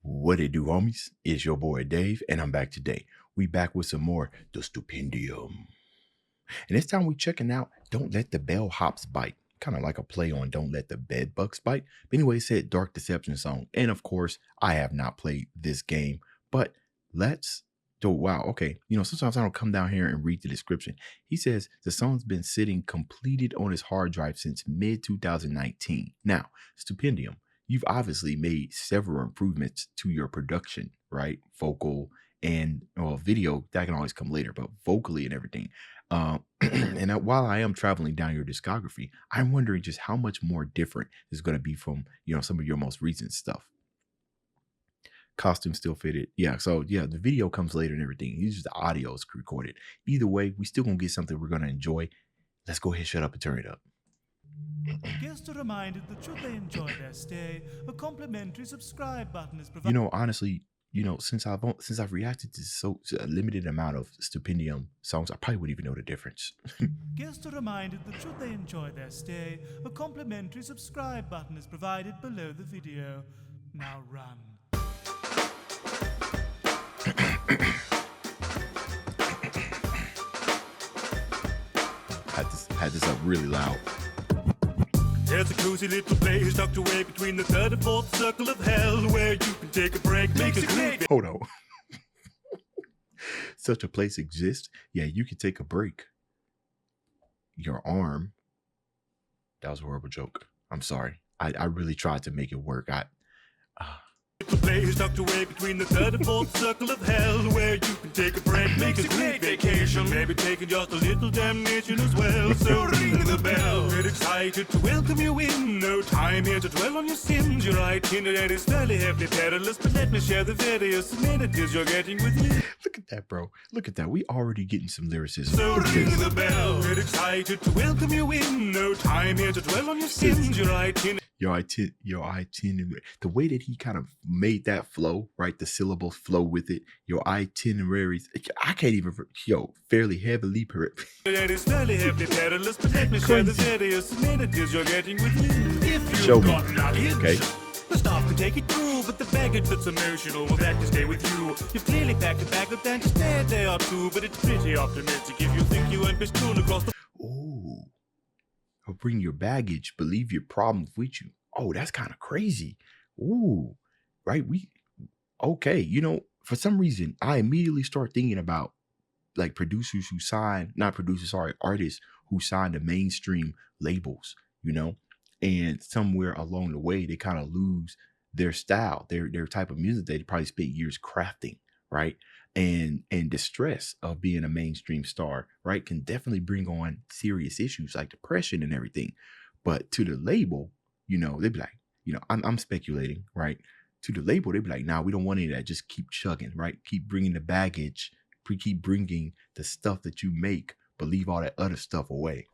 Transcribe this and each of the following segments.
What it do, homies? It's your boy Dave, and I'm back today. We back with some more the Stupendium. And this time we checking out Don't Let the Bellhops Bite. Kind of like a play on Don't Let the Bed Bugs Bite. But anyway, it said Dark Deception song. And of course, I have not played this game. But let's do wow, okay. Sometimes I don't come down here and read the description. He says the song's been sitting completed on his hard drive since mid 2019. Now, Stupendium, you've obviously made several improvements to your production, right? Vocal and video, that can always come later, but vocally and everything. And while I am traveling down your discography, I'm wondering just how much more different is going to be from, some of your most recent stuff. Costume still fitted. Yeah. So yeah, the video comes later and everything. It's just the audio is recorded. Either way, we still going to get something we're going to enjoy. Let's go ahead, shut up and turn it up. Guests are reminded that should they enjoy their stay, a complimentary subscribe button is provided. Honestly, since I've reacted to a limited amount of Stupendium songs, I probably wouldn't even know the difference. Guests are reminded that should they enjoy their stay, a complimentary subscribe button is provided below the video. Now run. Had this up really loud. There's a cozy little place tucked away between the third and fourth circle of hell where you can take a break, make a great. Hold on. Such a place exists? Yeah, you can take a break. Your arm. That was a horrible joke. I'm sorry. I really tried to make it work. The place tucked away between the third and fourth circle of hell where you can take a break, make a great vacation, maybe taking just a little damnation as well. So ring the bell, get excited to welcome you in. No time here to dwell on your sins. Your itinerary is fairly heavily perilous, but let me share the various amenities you're getting with me. Look at that, bro. Look at that. We already getting some lyricism. So ring the bell, get excited to welcome you in. No time here to dwell on your sins. Your itinerary, the way that he kind of made that flow, right? The syllables flow with it. Your itineraries, I can't even, fairly heavily. It is fairly heavily perilous, but let me share the various amenities you're getting with me. If you've Show me. got luggage, Okay. the staff can take it through, but the baggage that's emotional will have to stay with you. You've clearly packed a bag that plans to stay a day or two, but it's pretty optimistic if you think you won't be strewn across the. Ooh. Or bring your baggage, believe your problems with you. Oh, that's kind of crazy. Ooh, right? Okay. For some reason, I immediately start thinking about like artists who sign to mainstream labels, and somewhere along the way, they kind of lose their style, their type of music they probably spent years crafting, right? And the stress of being a mainstream star, right, can definitely bring on serious issues like depression and everything. But to the label, they'd be like, I'm speculating, right? To the label, they'd be like, nah, we don't want any of that. Just keep chugging, right? Keep bringing the baggage, keep bringing the stuff that you make, but leave all that other stuff away.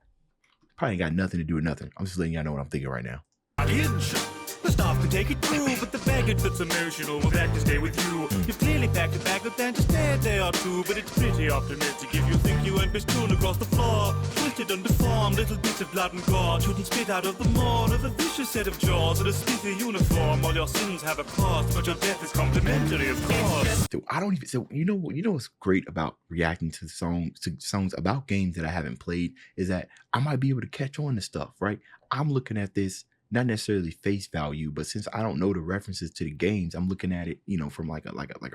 Probably ain't got nothing to do with nothing. I'm just letting y'all know what I'm thinking right now. The staff can take it through, but the baggage that's emotional will have to stay with you. You've clearly packed a bag that plans to stay a day or two, but it's pretty optimistic if you think you won't be strewn across the floor. Twisted and deformed, little bits of blood and gore shooting spit out of the maw of a vicious set of jaws and a spiffy uniform. All your sins have a cost, but your death is complimentary, of course. So I don't even. So what's great about reacting to songs about games that I haven't played is that I might be able to catch on to stuff. Right? I'm looking at this. Not necessarily face value, but since I don't know the references to the games, I'm looking at it, from like a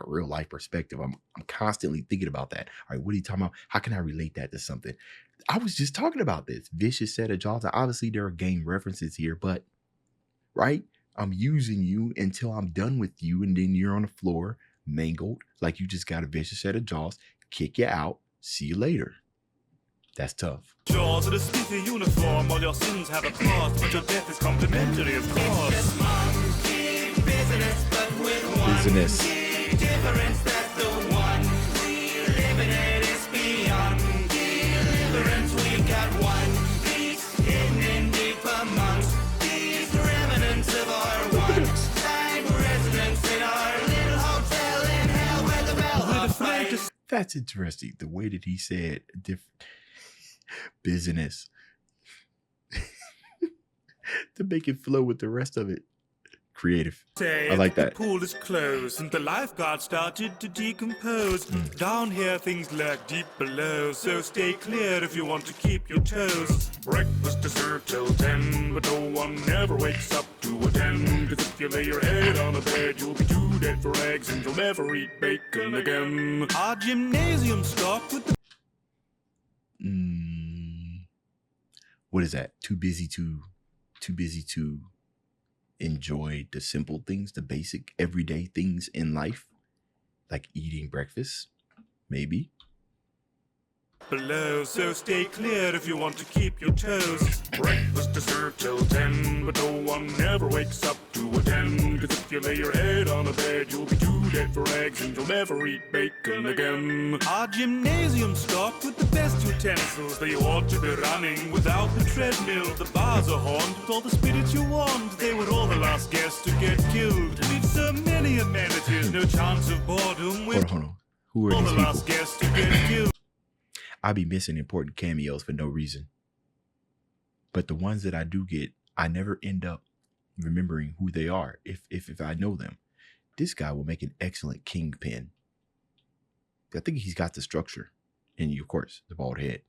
real life perspective. I'm constantly thinking about that. All right, what are you talking about? How can I relate that to something? I was just talking about this vicious set of jaws. Obviously, there are game references here, but right, I'm using you until I'm done with you, and then you're on the floor, mangled, like you just got a vicious set of jaws. Kick you out. See you later. That's tough. Jaws in a spiffy uniform, all your sins have a cost, but your death is complimentary, of course. This monkey business, but with one Business. key difference, that the one we eliminate is beyond deliverance. We got one piece hidden deep amongst these remnants of our one-time residence in our little hotel in hell where the bellhop bites. That's interesting. The way that he said business to make it flow with the rest of it. Creative. I Say like the that. pool is closed and the lifeguard started to decompose. Down here things lurk deep below, so stay clear if you want to keep your toes. Breakfast is served till 10, but no one ever wakes up to attend. 'Cause if you lay your head on a bed, you'll be too dead for eggs and you'll never eat bacon again. Our gymnasium stocked with the What is that? Too busy to enjoy the simple things, the basic everyday things in life, like eating breakfast, maybe. below, so stay clear if you want to keep your toes. Breakfast is served till 10, but no one ever wakes up to attend. 'Cause if you lay your head on a bed, you'll be too dead for eggs and you'll never eat bacon again. Our gymnasium stocked with the best utensils. They ought to be running without the treadmill. The bars are haunted with all the spirits you want. They were all the last guests to get killed. We've so many amenities, no chance of boredom. We're Hold on. Who are all these the people? last guests to get killed. I be missing important cameos for no reason. But the ones that I do get, I never end up remembering who they are if I know them. This guy will make an excellent kingpin. I think he's got the structure. And of course, the bald head.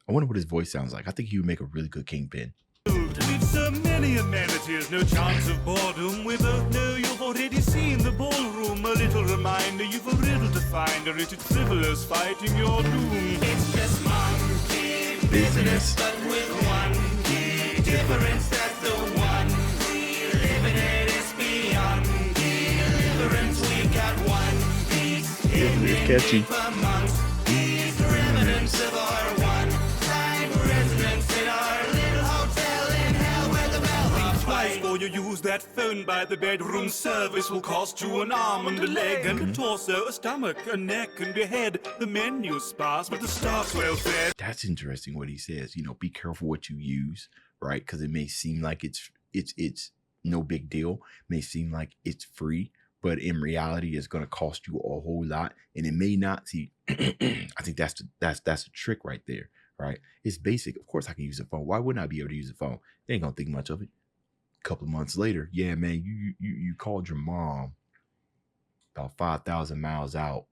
I wonder what his voice sounds like. I think he would make a really good kingpin. We've so many amenities, no chance of boredom. We both know you've already seen the ballroom. A little reminder, you've a riddle to find, or is it frivolous fighting your doom? It's just monkey business, but with one key difference. That's the one we live in. It is beyond deliverance. We got one piece hidden It's catchy. amongst these remnants of our one-time residence in our little hotel in hell where the bellhops twice before you use that phone by the bedroom. Service will cost you an arm and a leg and a torso, a stomach, a neck and a head. The menu's sparse, but the staff's well fed. That's interesting what he says. You know, be careful what you use, right? Because it may seem like it's no big deal. It may seem like it's free, but in reality, it's going to cost you a whole lot, and it may not. See, I think that's the trick right there, right? It's basic. Of course, I can use a phone. Why wouldn't I be able to use a phone? They ain't gonna think much of it. A couple of months later, yeah, man, you called your mom about 5,000 miles out.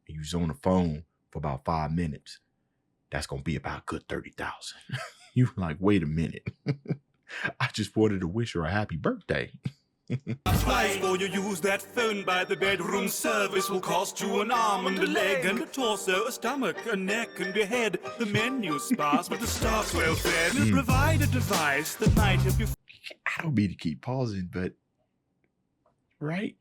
And you was on the phone for about 5 minutes. That's gonna be about a good 30,000. You were like, wait a minute. I just wanted to wish her a happy birthday. Twice before you use that phone by the bedroom. Service will cost you an arm and a leg and a torso, a stomach, a neck and a head. The menu's sparse, but the staff's well fed. We'll provide a device that might help you. I don't mean to keep pausing, but right?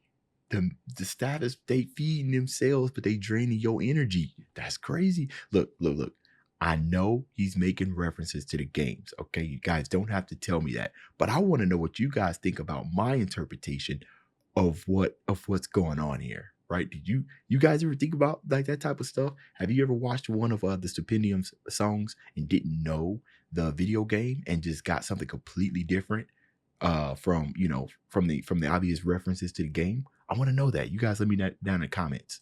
The status, they feeding themselves, but they draining your energy. That's crazy. Look. I know he's making references to the games. Okay, you guys don't have to tell me that, but I want to know what you guys think about my interpretation of what's going on here. Right? Did you guys ever think about like that type of stuff? Have you ever watched one of the Stupendium songs and didn't know the video game and just got something completely different from the obvious references to the game? I want to know that. You guys let me know down in the comments.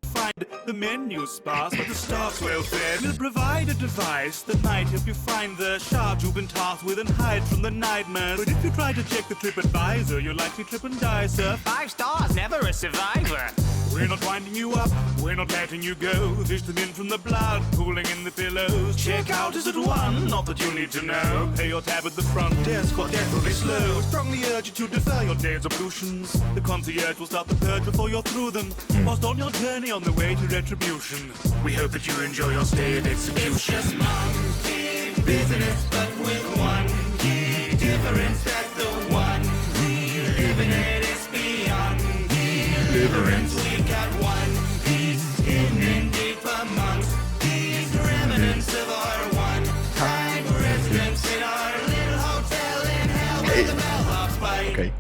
Find the menu sparse, but the staff's well fed. We'll provide a device that might help you find the shards you've been tasked with and hide from the nightmares. But if you try to check the TripAdvisor, you'll likely trip and die, sir. 5 stars, never a survivor. We're not winding you up, we're not letting you go. Fish them in from the blood, pooling in the pillows. Check out is at 1, not that you need to know. Pay your tab at the front desk, or deathfully slow. Strongly urge you to defer your day's ablutions. The concierge will start the purge before you're through them. Whilst on your journey on the way to retribution, we hope that you enjoy your stay at execution. It's just monkey business, but with one key difference. That's the one we live in. It is beyond deliverance. We got one piece hidden deep amongst these remnants of our one-time residence in our little hotel in hell where the bellhops bite. Okay.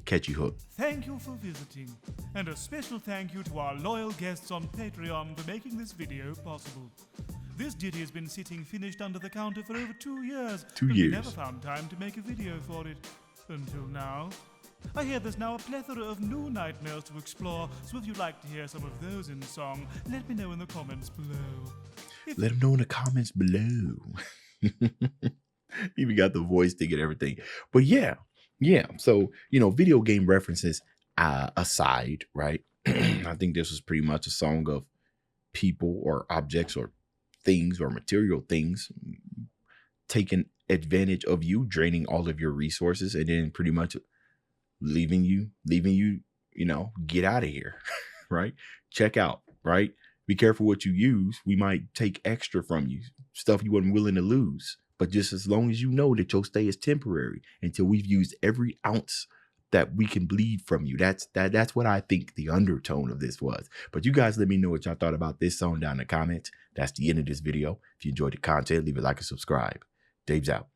Catchy hook. Thank you for visiting, and a special thank you to our loyal guests on Patreon for making this video possible. This ditty has been sitting finished under the counter for over 2 years. 2 but years. We never found time to make a video for it. Until now. I hear there's now a plethora of new nightmares to explore, so if you'd like to hear some of those in song, let me know in the comments below. Let them know in the comments below. Even got the voice thing and everything. But yeah, yeah. So, video game references aside, right? I think this was pretty much a song of people or objects or things or material things taking advantage of you, draining all of your resources, and then pretty much leaving you, get out of here, right? Check out, right? Be careful what you use. We might take extra from you, stuff you weren't willing to lose. But just as long as you know that your stay is temporary until we've used every ounce that we can bleed from you. That's what I think the undertone of this was. But you guys let me know what y'all thought about this song down in the comments. That's the end of this video. If you enjoyed the content, leave a like and subscribe. Dave's out.